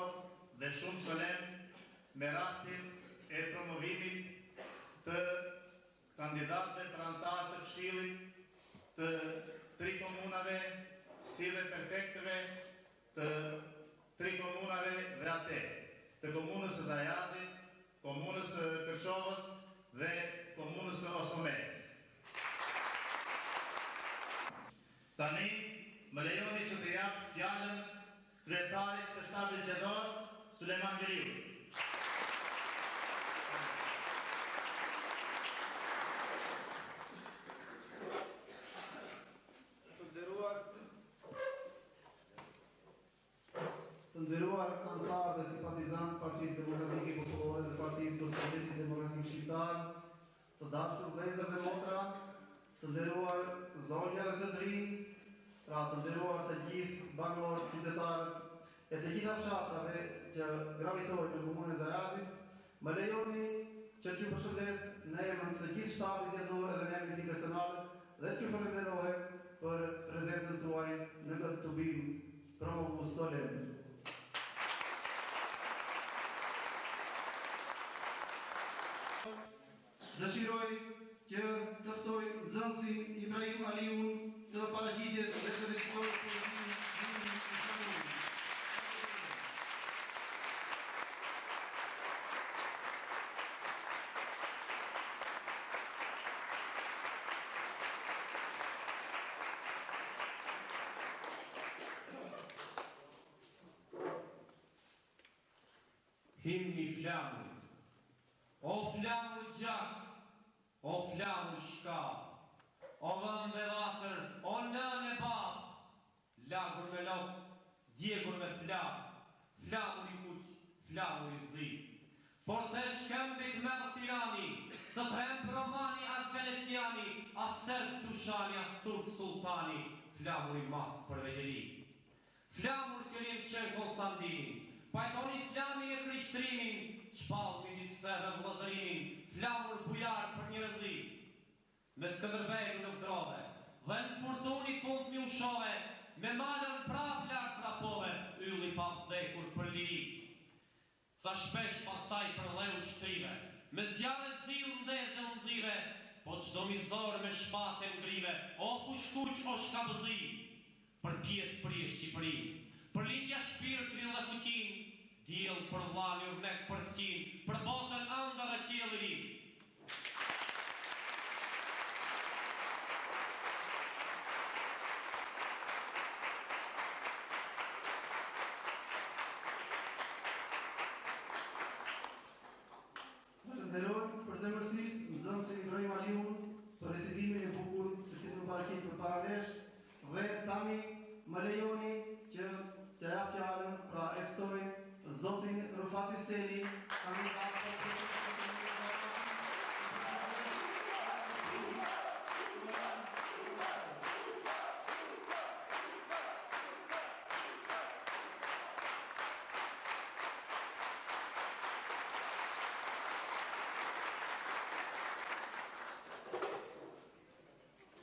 fortë dhe shumë solem me rastin e promovimit të kandidatëve për antarë të Këshillit të 3 komunave, si dhe prefektëve të 3 komunave dhe atë, të komunës së Zajazit, komunës së Kërçovës dhe komunës së Osmomec. Tani, më lejoni që të jap fjalën kryetarit të shtabit zgjedhor, Sulejman Geriu. Të nderuar antarë dhe simpatizantë Partisë Demokratike Popullore dhe Partisë Socialistë Demokratike Shqiptar, të dashur vëllezër dhe motra, të nderuar zonja dhe zotëri, pra të nderuar të gjithë banorët, qytetarët e të gjitha fshatrave që gravitojnë në komunën e Zajazit, më lejoni që t'ju përshëndes në emër të gjithë shtabit zgjedhor dhe në emrin tim personal dhe t'ju falenderoj për prezencën tuaj në këtë tubim promovues solem. Dëshiroj që të ftoj nxënësin Ibrahim Aliun të paraqitjet dhe të rregullojë politinë e Islamit. Himni flamurit, o flamur gjak, o flamur shkap, o vënd dhe vatër, o nën e bab, lagur me lok, djegur me flam, flamur i kuq, flamur i zi. Fortes shkembit merë tirani, së trem romani as veneciani, as serb tushani, as turk sultani, flamur i math për vederi. Flamur kërim qenë Konstantini, pajton islamin e krishtrimin, qpall midis feve vllazërimin, flamur bujar për njerëzi. Me Skënderbejun në vdrove, dhe në furtuni fund mi ushove, me malën prap lart rapove, ylli pa vdekur për liri. Sa shpesh pastaj për dheu shtrive, me zjarë ziu ndeze unëzive, po çdo mizor me shpate ngrive, o fushkuq o shkabëzi, për pjetë prije Shqipëri. Për lindja shpirtri dhe fuqin, diell për vllani urnek për fqin, për botën ëndër e qielli ri. Falenderoj përzemërsisht nxënësin Ibrahim Aliun për recitimin e bukur që si të paraqit përpara nesh dhe tani më lejoni që të jap fjalën, pra e ftoj zotin Rufat Hyseni, kandidat për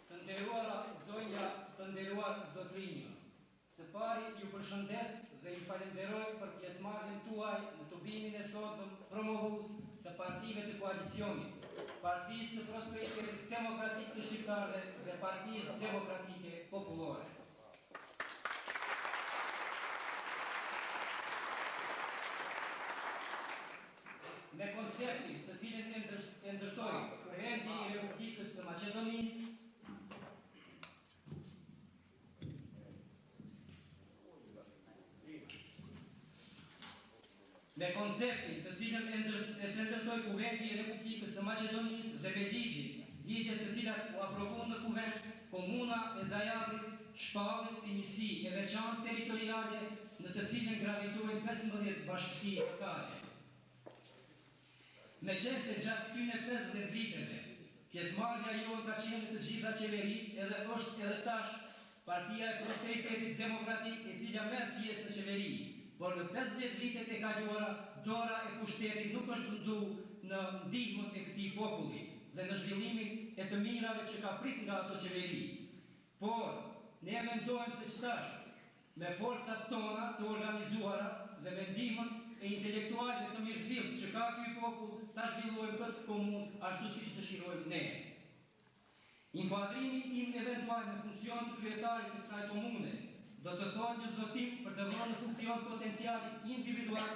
Të nderuara zonja, të nderuar zotrinja, së pari ju përshëndes dhe ju falenderoj për pjesëmarrjen tuaj në tubimin e sotëm promovues të partive të koalicionit, Partisë së Prosperitetit Demokratik të Shqiptarëve dhe Partisë Demokratike Popullore. Me konceptin të cilin e ndërtoi Rendi i Republikës së Maqedonisë, me konceptin të cilën e ndërtoi Kuvendit i Republikës së Maqedonisë dhe me ligjet të cilat u aprovuan në Kuvend, komuna e Zajazit shpallet si njësi e veçantë territoriale në të cilën gravitojnë 15 bashkësi lokale. Meqense gjatë këtyre 50 viteve, pjesëmarrja jonë ka qenë të gjitha qeveri edhe është edhe tash Partia e Prosperitetit Demokratik e cila merr pjesë në qeveri. Por në 50 vitet e kaluara, dora e pushtetit nuk është ndu në ndihmën e këtij populli dhe në zhvillimin e të mirave që ka prit nga ato qeveri. Por, ne mendojmë se tash, me forcat tona të organizuara, dhe me ndihmën e intelektualëve të mirëfillt që ka ky popull, ta zhvillojmë këtë komunë ashtu siç dëshirojmë ne. Inkuadrimi im eventual në funksion të kryetarit të kësaj komune do të thotë një zotim për të vënë në funksion potencialit individual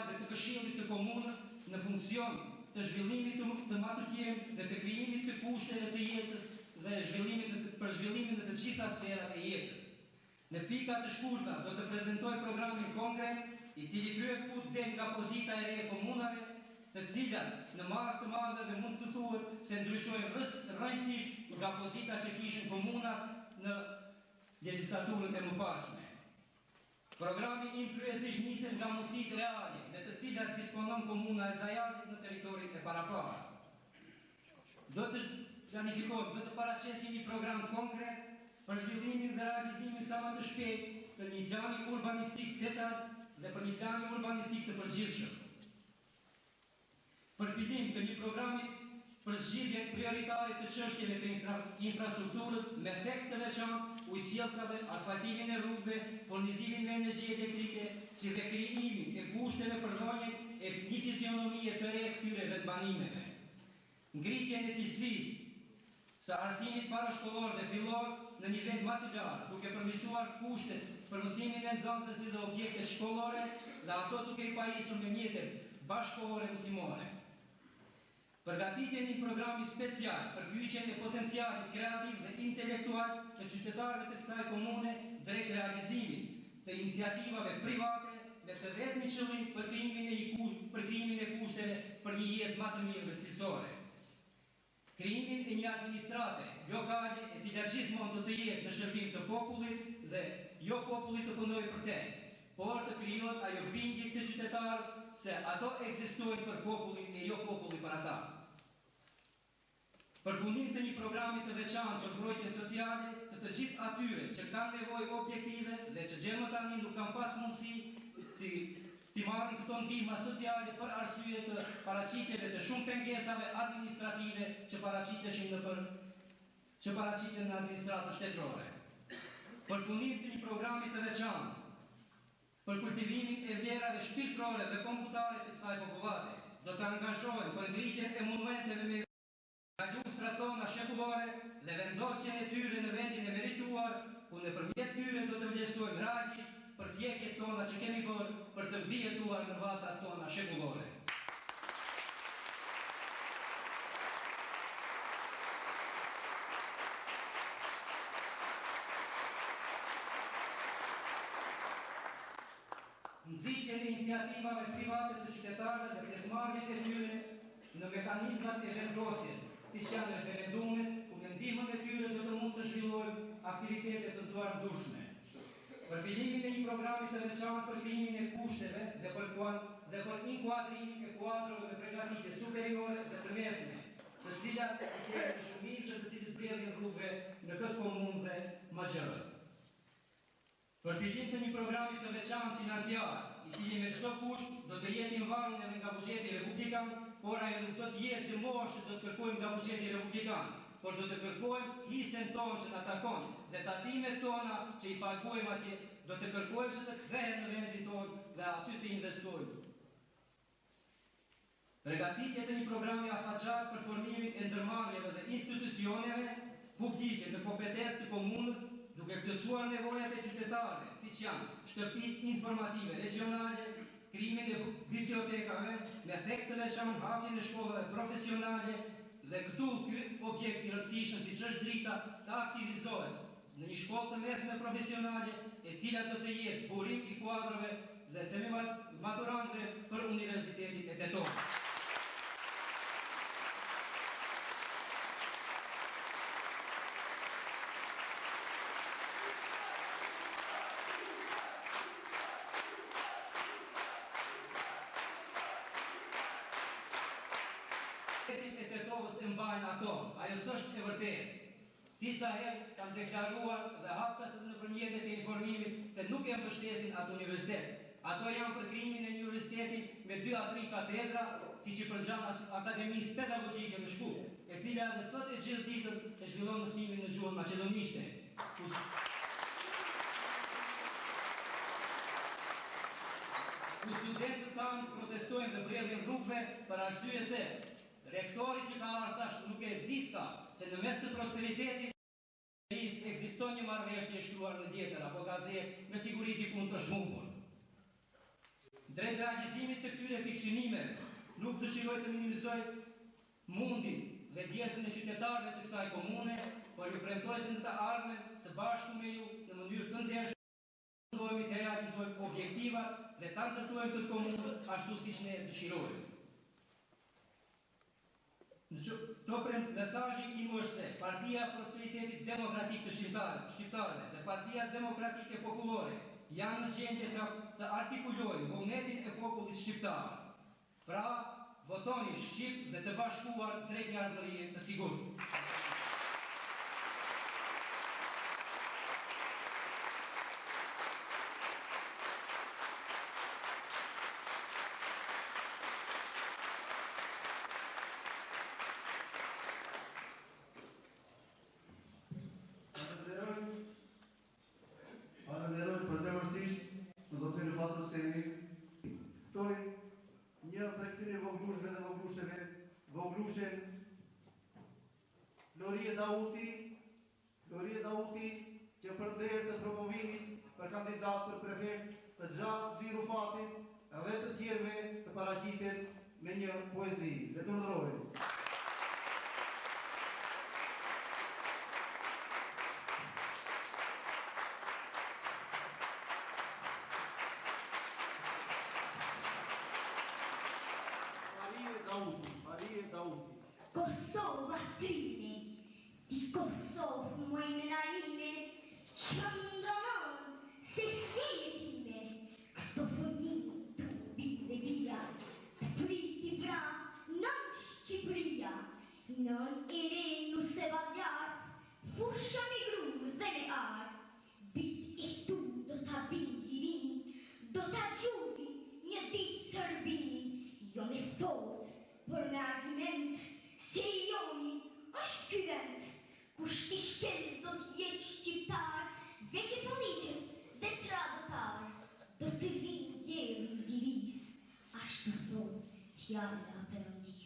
dhe të këshillit të komunës në funksion të zhvillimit të matutjem dhe të krijimit të kushteve të jetës dhe për zhvillimin në të gjitha sferat e jetës. Në pika të shkurta do të prezantoj programin konkret, i cili kryet fut del nga pozita e re e komunave, të cilat në masë të madhe dhe mund të thuhet se ndryshojnë rrënjësisht nga pozita që kishin komunat në legjislaturën e mëparshme. Programi im kryesisht niset nga mundësitë reale me të cilat disponon komuna e Zajazit në territorin e parapara. Do të planifikojmë, do të paraqisim një program konkret për zhvillimin dhe realizimin sa më të shpejt të një plani urbanistik detaj dhe për një plan urbanistik të përgjithshëm. Për fillim të një programi për zgjidhjen prioritare të çështjeve të infrastrukturës me theks të veçantë, ujësjellsave, asfaltimin e rrugëve, furnizimin me energji elektrike, si dhe krijimin e kushteve për dhënien e një fizionomie të re këtyre vetbanimeve. Ngritjen e cilësisë së arsimit parashkollor dhe fillor në nivel më të lartë, duke përmirësuar kushtet për mësimin e nxënësve dhe objektet shkollore dhe ato duke i pajisur me mjetet bashkëkohore mësimore. Përgatitjen e një programi special për kyçjen e potencialit kreativ dhe intelektual të qytetarëve të kësaj komune drejt realizimit të iniciativave private me të vetmi qëllim për krijimin e kushteve për një jetë më të mirë dhe cilësore. Krijimin e një administrate lokale e cila gjithmonë do të jetë në shërbim të popullit dhe jo populli të punojë për te, por të krijohet ajo bindje të qytetarët se ato ekzistojnë për popullin e jo populli për ata. Përpunim të një programi të veçantë për mbrojtje sociale të gjithë atyre që kanë nevojë objektive dhe që gjërmë tani nuk kanë pas mundësi të marrin këto ndihma sociale për arsye të paraqitjeve të shumë pengesave administrative që paraqiten në administratën shtetërore. Përpunim të një programi të veçantë për kultivimin e vlerave shpirtërore dhe kombëtare të kësaj popullate, do të angazhohen për ngritjen e monumenteve me nga lustrat tona shekullore dhe vendosjen e tyre në vendin e merituar, ku nëpërmjet tyre do të vlerësojmë realisht për pjekjet tona që kemi bërë për të mbijetuar në vatrat tona shekullore. Nxitjen e iniciativave private të qytetarëve dhe pjesëmarrjen e tyre në mekanizmat e vendosjes, siç janë referendumet, ku me ndihmën e tyre do të mund të zhvillojmë aktivitete të zuardueshme. Për filimin e një programi të veçantë për krijimin e kushteve dhe për inkuadrimin e kuadrove me përgatitje superiore dhe të mesme, të cilat janë në shumicë të cilët mbledhin rrugëve në këtë komunë dhe më gjërë. Për filim të një programi të veçantë financiar, i cili me çdo kusht do të jetë i mbarur edhe nga buxheti republikan, por ai nuk do të jetë dëmosh që do të kërkojmë nga buxheti republikan, por do të kërkojmë hisën tonë që na takon dhe tatimet tona që i pagojmë atje, do të kërkojmë që të kthehen në vendin tonë dhe aty të investojmë. Përgatitja të një programi afatgjat për formimin e ndërmarrjeve dhe institucioneve publike në kompetencë të komunës, duke plotësuar nevojat e qytetarëve, siç janë shtëpitë informative regionale, krijimin e bibliotekave, me theks të veçantë hapjen e shkollave profesionale dhe këtu ky objekt i rëndësishëm siç është drita të aktivizohet në një shkollë të mesme profesionale, e cila do të jetë burim i kuadrove dhe semi-maturantëve për Universitetin e Tetonit. Ajo s'është e vërtetë. Disa herë kanë deklaruar dhe haptas në përmjetet e informimit se nuk e mbështesin atë universitet. Ato janë për krijimin e një universiteti me 2 a 3 katedra, siç i përngjan Akademisë Pedagogjike në Shkup, e cila edhe sot e gjithë ditën e zhvillon mësimin në gjuhën maqedonishte. ku studentët tanë protestojnë dhe mbledhin rrugëve për arsye se rektori që ka marrë tash nuk e ditë se në mes të prosperitetit ekziston një marrëveshje e shkruar në letër apo gazetë me siguri diku të zhmumbur. Drejt realizimit të këtyre fiksionimeve, nuk dëshiroj të minimizoj mundin dhe djesën e qytetarëve të kësaj komune, por ju premtoj se në të ardhmen së bashku me ju në mënyrë të ndershme mundohemi të realizojmë objektivat dhe ta ndërtojmë këtë komunë ashtu siç ne dëshirojmë. Mesazhi im është se Partia Prosperitetit Demokratik të Shqiptarëve dhe Partia Demokratike Popullore janë në gjendje të artikulojnë vullnetin e popullit shqiptar. Pra, votoni Shqip dhe të bashkuar drejt një ardhërie të sigurt. Lori Dauti, që për drejtë të promovimit për kandidat për prefekt të gjatë Xhiru Fatit, edhe të tjerëve të paraqitet me një poezi. Le të urdhërojmë. Marie Dauti. Kosova trine, di Kosovë mojnë naime, qëndonon se sjetime, këto fëmi të bide via, të priti pra non Shqipëria, non erenu se valjart, fusha me gru zeme art, bit e tu do ta bindi rin, do ta gjuvi një ditë sërbin, jo me thot, por me argument, se joni është ky vend, kush t'i shkelës do t'jetë shqiptar, veç i poliqët dhe tradëtar, do të vinë jeri i diris, ashtu thot fjalla perëndis,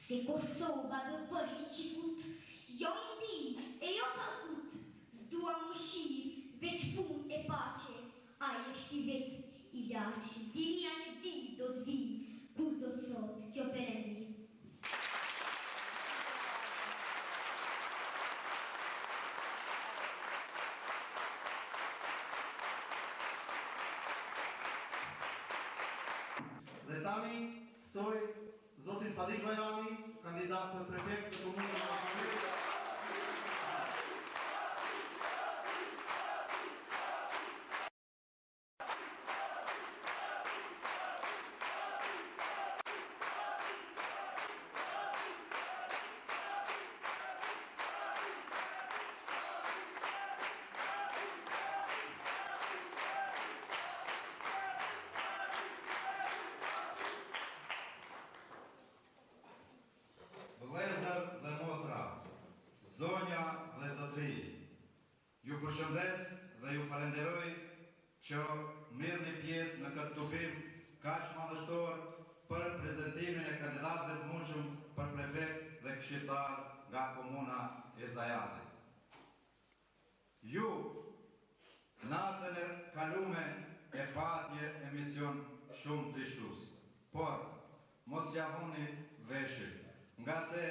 se Kosova do bëri qikut, jo ndi e jo kalkut, s'dua më shirë, veç pun e pace, aje është i vetë i laqë, diria një di do t'vi, kur do t'thot kjo perëndi. Dhe tani, ftoj zotin Fadik Bajrami, kandidat për prefekt të komunës së Bashkimit. Vëllezër dhe motra, zonja dhe zotëri, ju përshëndes dhe ju falenderoj që mirëni pjesë në këtë tupim kaq madhështor për prezantimin e kandidatëve të mundshëm për prefekt dhe këshilltar nga komuna e Zajazit. Ju, natën e kalume e patje emision shumë trishtues, por mos ja vuni veshin, nga se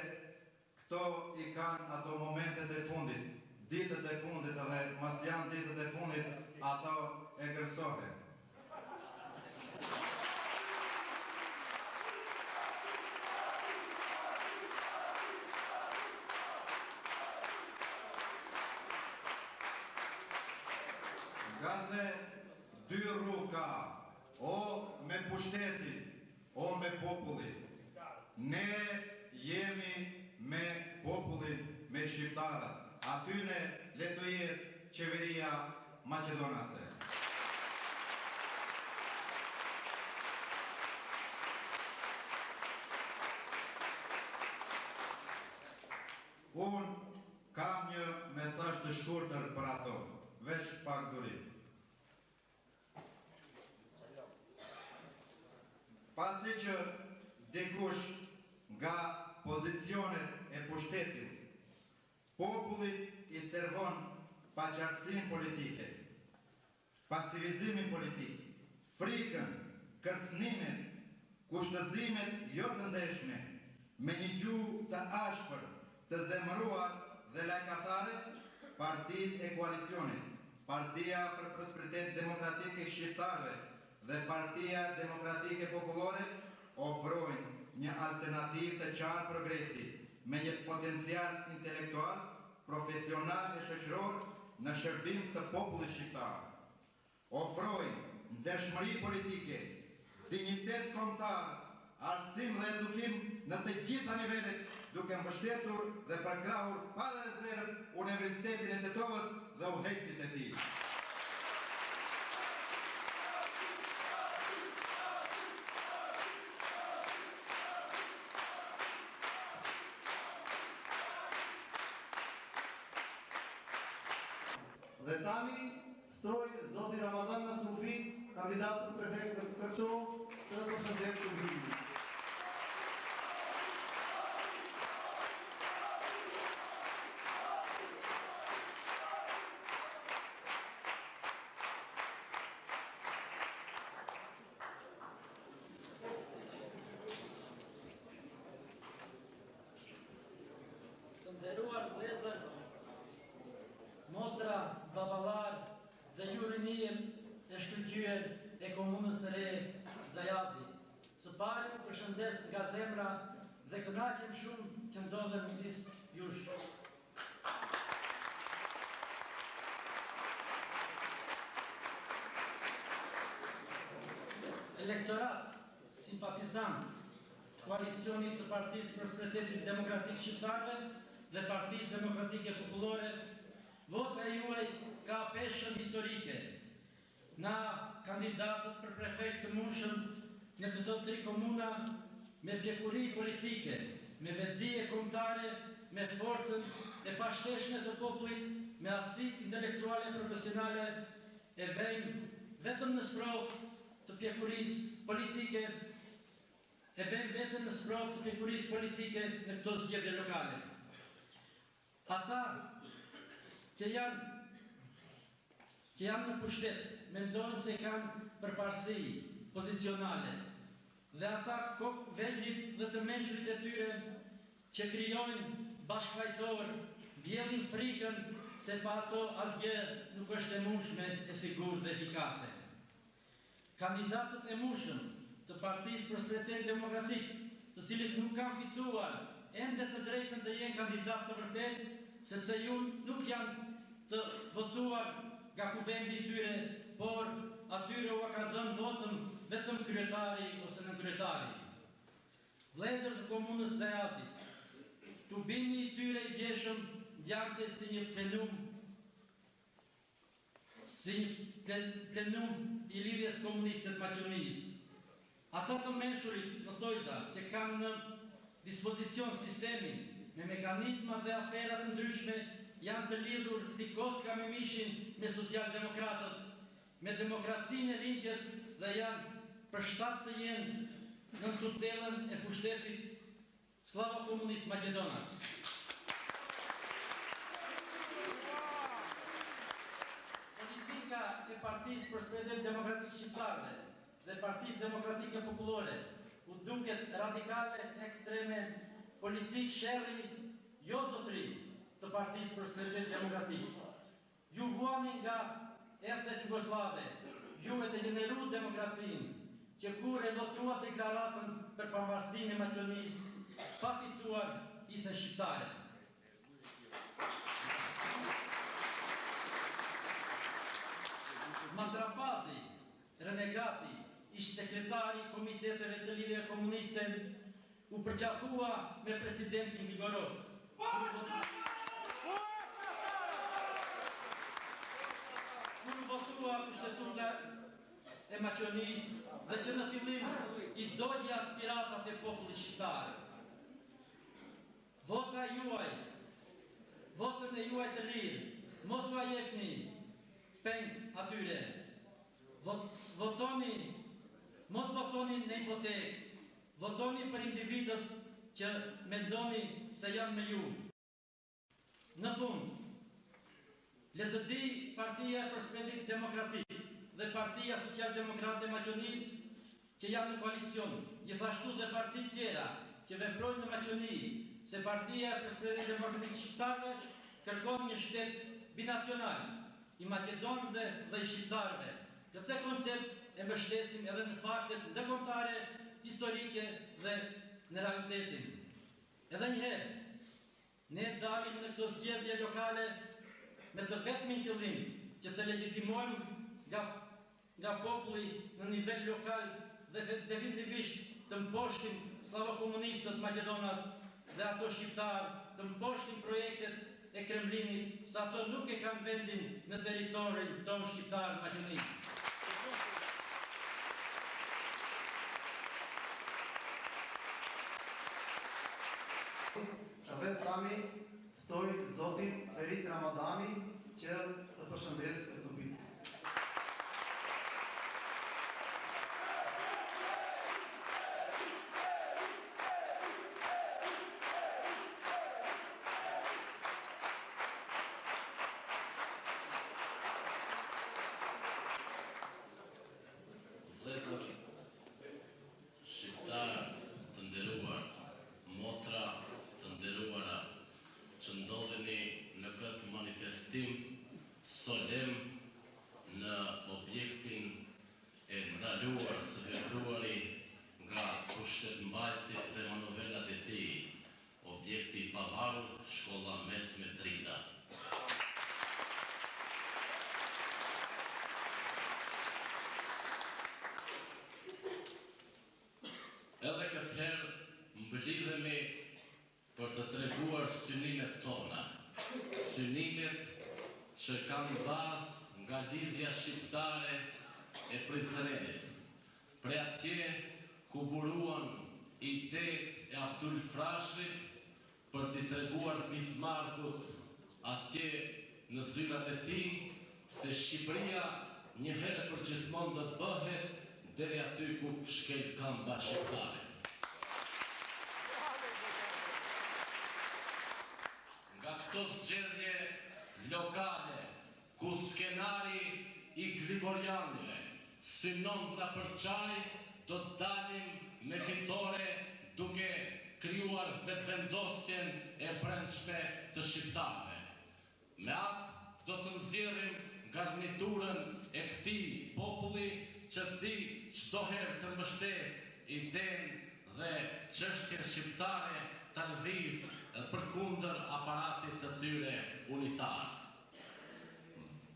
këto i kanë ato momentet e fundit, ditët e fundit dhe mas janë ditët e fundit, ato e gërsohen. Nga se dy rrugë ka, o me pushtetin, o me popullin. Ne jemi me popullin, me shqiptarët. Atyne le të jetë qeveria maqedonase. Unë kam një mesazh të shkurtër për ato, veç pak durim. pasi që dikush nga pozicionet e pushtetit, popullit i servon paqartësinë politike, pasivizimin politik, frikën, kërcënimin, kushtëzimet jo të ndeshme, me një gjuhë të ashpër, të zemëruar dhe lajkatare, Partitë e Koalicionit, Partia për Prosperitet Demokratik e Shqiptarëve dhe Partia Demokratike Popullore ofrojnë një alternativë të qartë progresi me një potencial intelektual, profesional e shoqëror në shërbim të popullit shqiptar. Ofrojnë ndershmëri politike, dinjitet kombëtar, arsim dhe edukim në të gjitha nivelet, duke mbështetur dhe përkrahur pa rezervë Universitetin e Tetovës dhe udhëheqësit e tij. Dhe tani ftroj zoti Ramazan Nasmufi, kandidat për prefekt në Kërçov, të përshëndet Shërbimit. Të nderuar vëllezër, motra, baballar dhe ju rinjën e shkëlqyer e komunës së re Zajazi. Së pari ju përshëndes nga zemra dhe kënaqem shumë që ndodhem midis jush. Elektorat, simpatizant, koalicionit të Partisë për Prosperitetin Demokratik Shqiptarëve dhe Partisë Demokratike Popullore, vota juaj ka peshën historike. Na kandidatët për prefekt të mushëm në këto 3 komuna me pjekuri politike, me vetdije kombëtare, me forcën e pashteshme të popullit, me aftësitë intelektuale e profesionale, e vejnë vetëm në sprovë të pjekurisë politike, në këto zgjedhje lokale. Ata që janë në pushtet, mendojnë se kanë përparësi pozicionale, dhe ata vendit dhe të mençurit e tyre që krijojnë bashkëvajtor, vjedhin frikën se pa ato asgjë nuk është e mundshme, e sigurt dhe efikase. Kandidatët e mushëm të Partisë për Prosperitetin Demokratik, të cilët nuk kanë fituar ende të drejtën të jenë kandidat të vërtet, sepse ju nuk janë të votuar nga kuvendi i tyre, por atyre u ka dhënë votën vetëm kryetari ose nënkryetari. Vëllezër të komunës Zajazit, tubimi i tyre i djeshëm djagte si një plenum i lidhjes komuniste të Maqedonisë. Ata të menshurit në thojza që kanë në dispozicion sistemin me mekanizma dhe afera të ndryshme janë të lidhur si kocka me mishin me socialdemokratët, me demokracinë e lindjes dhe janë përshtat të jenë në tutelën e pushtetit Slava Komunist Maqedonas. Politika e Partisë për Prosperitetin Demokratik Shqiptarëve dhe Partisë Demokratike Popullore u duket radikale, ekstreme, politik sherri, jo zotëri të Partisë për Prosperitetin Demokratik. Ju vuani nga ertet Jugoslave, ju e të gjeneru demokracinë, që kur e votuat deklaratën për pavarësinë e Maqedonisë, pa fituar isën shqiptare. Mandrapazi, renegati, ish sekretari i komiteteve të lidhje komuniste, u përqafua me presidentin Vigorov. Kur u votua kushtetuta e Maqedonisë dhe që në fillim i dogji aspiratat e popullit shqiptar. Votën e juaj të lirë, mos u jepni peng atyre. Votoni, mos votoni në hipotekë, votoni për individët që mendoni se janë me ju. Në fund, le të di Partia e Prosperit Demokratik dhe Partia Social-Demokrate e Maqedonisë që janë në koalicion, gjithashtu dhe parti tjera që veprojnë në Maqedoni, se Partia e Prosperit Demokratik Shqiptarëve kërkon një shtet binacional, i Maqedonëve dhe i Shqiptarëve. Këtë koncept e mbështesim edhe në faktet ndërkombëtare, historike dhe në realitetin. Edhe njëherë, ne dalim në këto zgjedhje lokale me të vetmin qëllim që të legitimojmë nga populli në nivel lokal dhe definitivisht të mposhtim slavo-komunistët Maqedonas dhe ato shqiptarë të mposhtim projektet e Kremlinit, sa ato nuk e kanë vendin në teritorin tonë shqiptarë Maqedonisë. Edhe tani ftoj zotin Ferit Ramadani që të përshëndes këtë bitë. Shqiptar të nderuar, motra të nderuara, që ndodheni në këtë manifestim solem në objektin e ndaluar së vepruari nga pushtetmbajtësit dhe manovelat e tij, objekti i pavarur, shkolla mesme Drita. Edhe këtë herë mbështitemi për të treguar synimet tona, synimet që kanë bazë nga lidhja shqiptare e Prizrenit, prej atje ku buruan idetë e Abdul Frashërit për t'i treguar Bismarckut atje në zyrat e tij se Shqipëria një herë për gjithmonë do të bëhet deri aty ku shkel këmba shqiptare. Nga këto zgjedhje lokale, ku skenari i Grigorianëve synon nga për çaj, do të dalim me fitore duke krijuar vetëvendosjen e brendshme të shqiptarëve. Me atë do të nxjerrim garniturën e këtij populli që di çdo herë të mbështes idenë dhe çështjen shqiptare të lëviz përkundër aparatit të tyre unitar.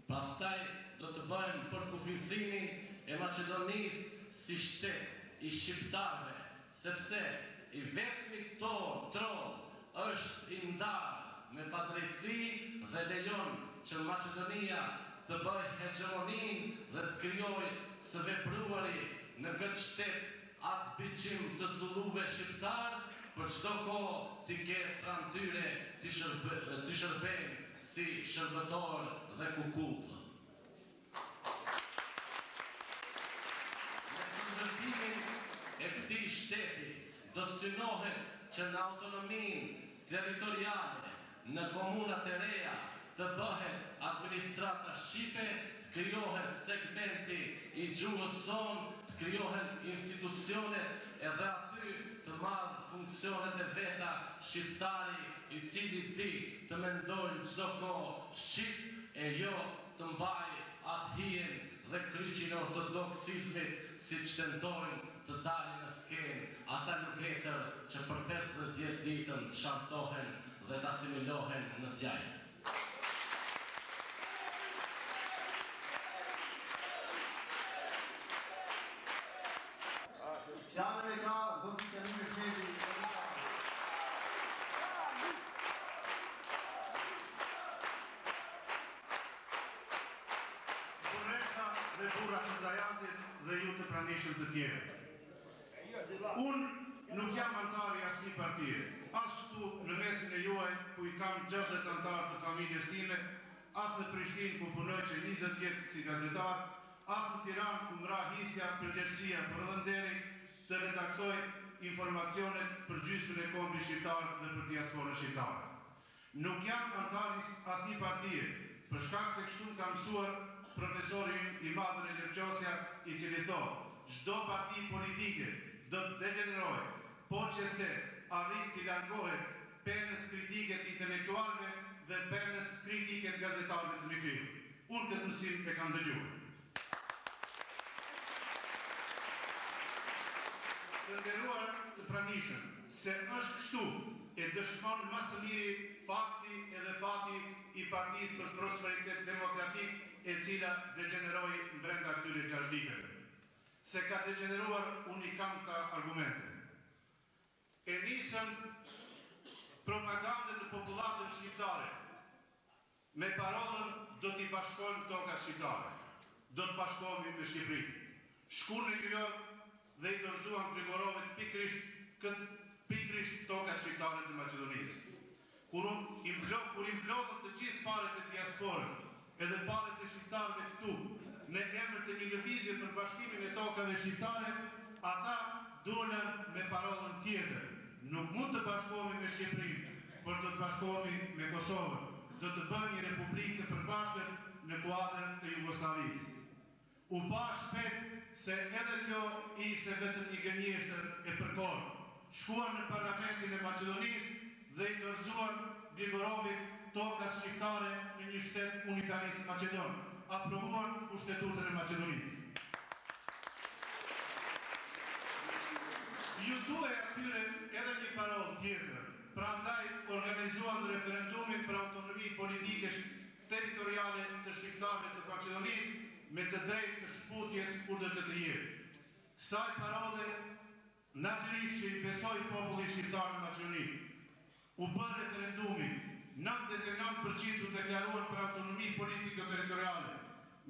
Pastaj do të bëjmë përkufizimin e Maqedonisë si shtet i shqiptarëve, sepse i vetmi troll është i ndarë me padrejtësi dhe lejon që Maqedonia të bëjë hegemoninë dhe të krijojë së vepruari në këtë shtet atë biçim të zulluve shqiptar, për çdo kohë t'i ketë pranë tyre t'i shërbejnë si shërbëtor dhe kukullë. Në shërbëtimin e këtij shteti do të synohet që në autonominë territoriale, në komunat e reja, të bëhet administrata shqipe, të krijohet segmenti i gjuhës sonë, të krijohen institucionet edhe aty të marrë funksionet e veta shqiptari i cili di të mendojnë çdo kohë shqip e jo të mbajë atë hijen dhe kryqin e ortodoksizmit siç tentojnë të dalin në skenë ata luketër që për 15 ditën të shartohen dhe të asimilohen në djajë. Fjalën e ka zoti Kerim Mehmeti. Burreshta dhe burrat e Zajatit dhe ju të pranishëm të tjerë. Unë nuk jam antar i asnjë partie, as këtu në mesin e juaj ku i kam 60 antar të familjes time, as në Prishtinë ku punoj që 20 vjet si gazetar, as në Tiranë ku mra hisja përgjegjësia për rënderi të redaktoj informacionet për gjysmën e kombit shqiptar dhe për diasporën shqiptare. Nuk jam antar asnjë partie, për shkak se kështu ka mësuar profesori i madh Recep Qosja, i cili thotë, çdo parti politike do të degenerojë, po që se arrit t'i largohet penës kritike të intelektualëve dhe penës kritike të gazetarëve të mifirë. Unë këtë mësim e kam dëgjuar. Të nderuar të pranishëm, se është kështu e dëshmon më së miri fakti edhe fati i Partisë për Prosperitet Demokratik, e cila degeneroi brenda këtyre 6 viteve. Se ka degeneruar, unë i kam ka argumente. E nisën propagandën në popullatën shqiptare me parollën do t'i bashkojmë tokat shqiptare, do të bashkohemi me Shqipërinë. Shku në New York dhe i dorëzuan Grigorovit pikërisht tokat shqiptare të Maqedonisë. Kur implodhën të gjithë palët e diasporës edhe palët e shqiptarëve këtu në emër të një lëvizje për bashkimin e tokave shqiptare, ata dolën me parollën tjetër. Nuk mund të bashkohemi me Shqipërinë, por do të bashkohemi me Kosovën. Do të bëjmë një republikë të përbashkët në kuadrën të Jugosllavisë. U pa shpejt se edhe kjo ishte vetëm një gënjeshtër e përkohur. Shkuan në parlamentin e Maqedonisë dhe i dorëzuan Grigorovit tokat shqiptare në një shtet unitarist maqedon. Aprovuan kushtetutën e Maqedonisë. Ju duhet atyre edhe një parollë tjetër. Prandaj organizuan referendumin për autonomi politike territoriale të shqiptarëve të Maqedonisë me të drejtë të shkputjes kur do të jetë. Kësaj parole natyrisht që i besoi populli shqiptar në Maqedoni. U bë referendumi, 99% u deklaruan për autonomi politiko-territoriale.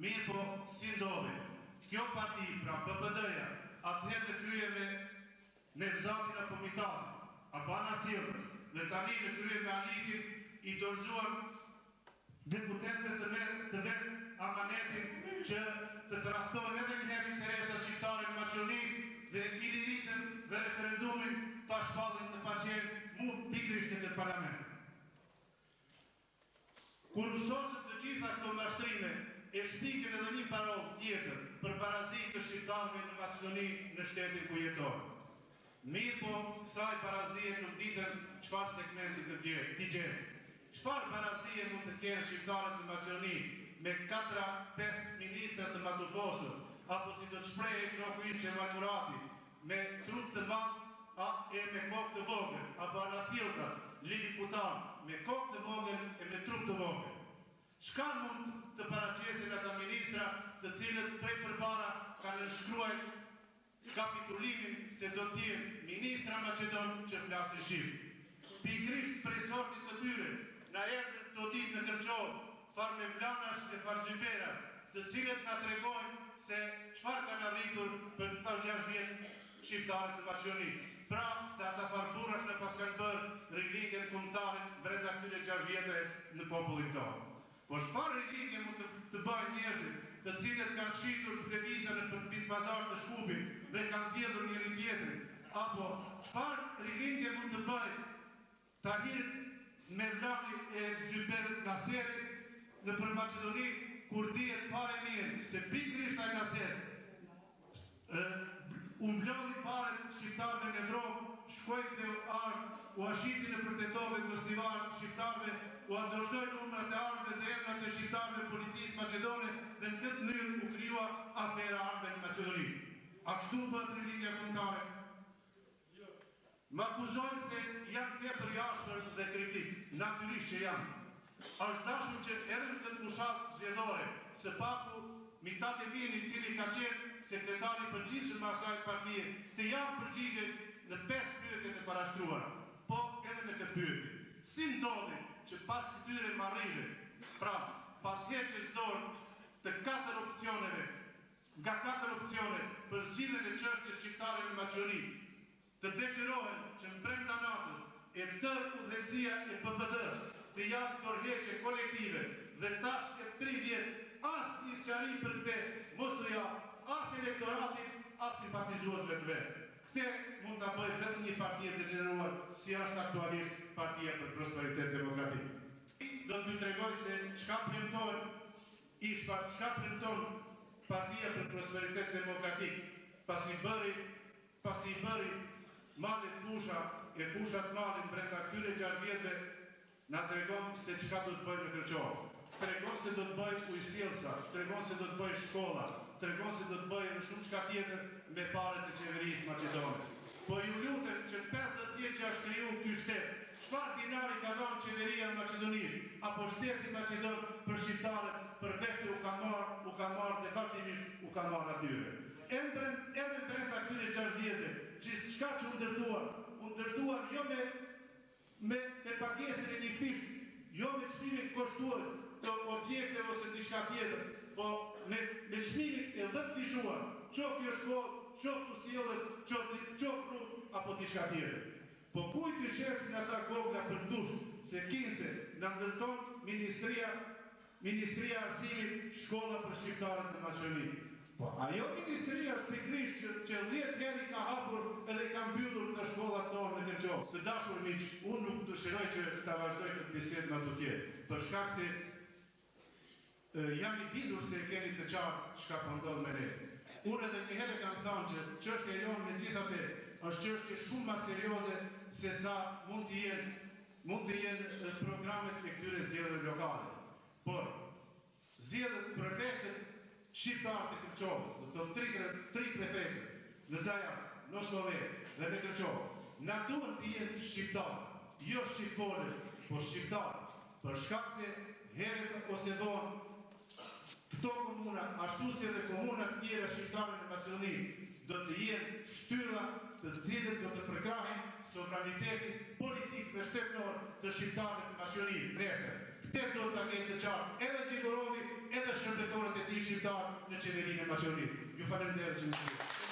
Mirë po, si ndodhi? Kjo parti, pra PPD-ja, atëherë të krye me Nevzatin apo Mitatin, apo Anasirën, dhe tani në krye me Alitin, i dorëzuan deputetëve të vetë amanetin që të trahtojnë edhe njëherë interesa shqiptare në Maqedoni dhe i liritën dhe referendumin ta shpallin të paqen mund pikërisht në parlament. Kur mësosën të gjitha këto mashtrime, e shpikin edhe një parollë tjetër për parazitë të shqiptarëve në Maqedoni në shtetin ku jetojnë. Mirë po, kësaj parazie nuk ditën çfarë segmenti të gjenë. Çfarë parazie mund të kenë shqiptarët në Maqedoni me 4-5 ministra të matufosur, apo si do të shprehej shoku im Çemalmurati, me trup të madh e me kokë të vogël, apo Anasilka, Lili Putan, me kokë të vogël e me trup të vogël. Çka mund të paraqesin ata ministra të cilët prej përpara kanë nënshkruar kapitulimin se do t'jenë ministra Maqedon që flasin shqip. Pikërisht prej sortit të tyre, na erdhën këto ditë në Kërçov, farë Mevlanash e Farzybera, të cilët na tregojnë se çfarë kanë arritur për këta 6 vjet shqiptarët të Maqedoni. Pra, se ata farburrash në pas kanë bërë rilindjen kombëtare brenda këtyre 6 vjetëve në popullin tonë. Po çfarë rilindje mund të bëjnë njerëzit të cilët kanë shitur televizën në bit pazar të Shkupit dhe kanë vjedhur njëri tjetrin, apo çfarë rilindje mund të bëjë Tahir Mevlani e Zyber Naseri në për Maqedoni, kur dihet fare mirë se pikërisht ai Naser u mblodhi paret shqiptarëve në Evropë, shkoi te u ashiti në përtetove kostivar shqiptarëve, u dorëzoi numrat e armëve dhe emrat e shqiptarëve policisë maqedone dhe në këtë mënyrë u krijua afera armëve në Maqedoni. A kështu bëhet rilindja kombëtare? Më akuzojnë se jam tepër jashtër dhe kritik. Natyrisht që jam. Është dashur që edhe në këtë fushat zgjedhore, së paku Mitat Emini, i cili ka qenë sekretari përgjithshëm i asaj partie, të japë përgjigje në 5 pyetjet e parashtruara, po edhe në këtë pyetje. Si ndodhi që pas këtyre marrjeve, pra pas heqjes dorë të 4 opsioneve, nga 4 opsione për zgjidhjen e çështjes shqiptare në Maqedoni, të detyrohen që në brenda natës e tërë udhëheqësia e PPD-s të japë dorëheqje kolektive dhe tash e 3 vjet as një sqarim për këte mos të ja as elektoratit, as simpatizuesve të vetë. Këte mund të bëjë vetëm një parti e degeneruar si është aktualisht Partia për Prosperitet Demokratik. Do të ju tregoj se çka premton Partia për Prosperitet Demokratik pasi bëri malet fusha e fushat malin brenda këtyre 6 vjetëve, na tregon se çka do të bëjë me Kërçovë. Tregon se do të bëjë ujësjellsa, tregon se do të bëjë shkolla, tregon se do të bëjë edhe shumë çka tjetër me parat e qeverisë maqedone. Po ju lutem që 50 vjet që është krijuar ky shtet, çfarë dinari ka dhënë qeveria e Maqedonisë apo shteti maqedon për shqiptarët përveç se u ka marrë dhe faktimisht u ka marrë atyre. Edhe brenda këtyre 6 vjetëve, çka që u ndërtuar jo me pagesën e një fish, jo me çmimin koshtues të objekteve ose diçka tjetër, po me çmimin e 10 fishuar, qoftë kjo shkollë, qoftë ujësiellet, qoftë rrugë apo diçka tjetër. Po kujt i shesin ata gogla për dush, se 15 na ndërton Ministria e Arsimit shkolla për shqiptarët në Maqedoni. Po ajo ministria është pikërisht që 10 herë ka hapur edhe ka mbyllur të shkollat tonë në Kërçovë. Të dashur miq, unë nuk dëshiroj që ta vazhdoj këtë bisedë më tutje, për shkak se jam i bindur se e keni të qartë çka po ndodh me ne. Unë edhe një herë kam thënë që çështja jonë megjithatë është çështje shumë më serioze se sa mund të jenë programet e këtyre zgjedhjeve lokale. Por zgjedhjet prefektët shqiptarë të Kërçovës, do të tri prefektët, në Zajas, në Shkove dhe në Kërçovë, na duhet të jenë shqiptarë, jo shqiptarës, por shqiptarë, për shkak se herët ose vonë këto komuna, ashtu si edhe komunat tjera shqiptare në Maqedoni, do të jenë shtylla të cilët do të përkrahin sovranitetin politik dhe shtetëror të shqiptarëve të Maqedonisë. Presë. Këtë do të ketë të qartë edhe Gjigorovi, edhe shërbëtorët e tij shqiptar në qeverinë e Maqedonisë. Ju falenderoj që më